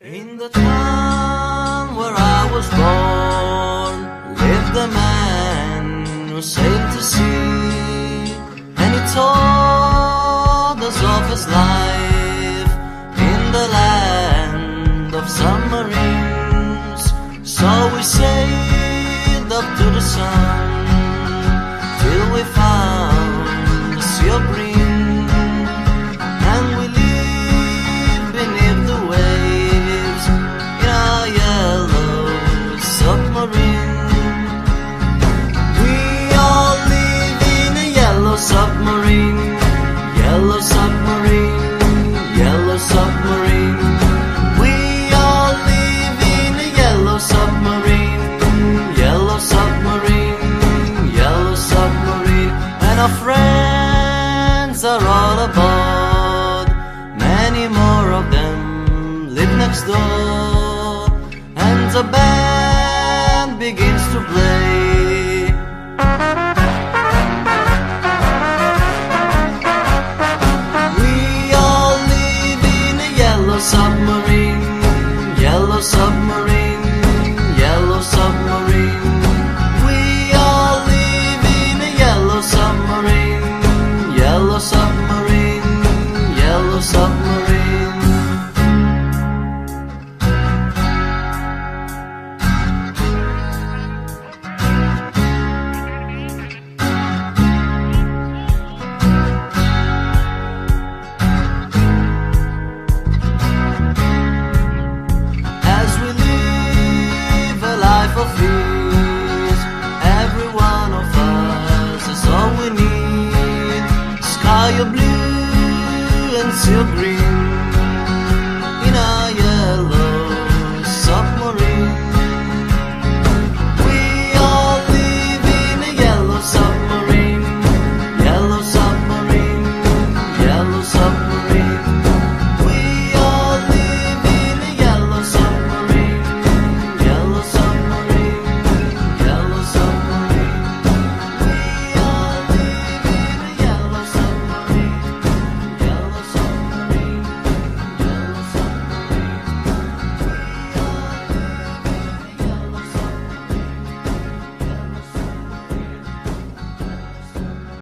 In the town where I was born lived a man who sailed to sea, and he told us of his life in the land of submarines. So we sailed up to the sun till we found the sea of green, and we lived beneath the waves in a yellow submarine. We all live in a yellow submarine, yellow submarine, yellow submarine. We all live in a yellow submarine, yellow submarine, yellow submarine. And our friends are all aboard, many more of them live next door, and the band begins to play. We all live in a yellow submarine, yellow submarine, yellow submarine. We all live in a yellow submarine, yellow submarine, yellow submarine. As we live a life of ease, every one of us is all we need. Sky of blue and sea of green.